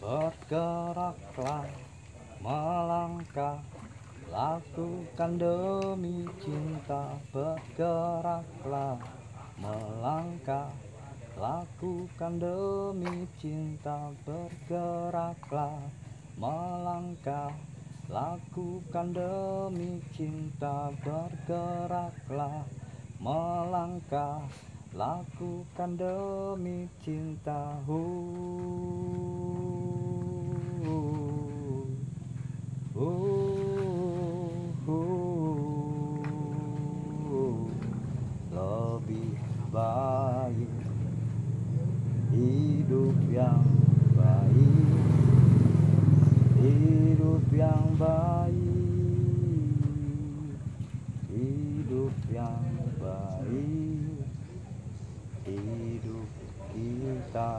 Bergeraklah, melangkah, lakukan demi cinta. Bergeraklah, melangkah, lakukan demi cinta. Bergeraklah, melangkah, lakukan demi cinta. Bergeraklah, melangkah, lakukan demi cinta. Lebih baik hidup yang baik, hidup yang baik, hidup yang baik, hidup kita.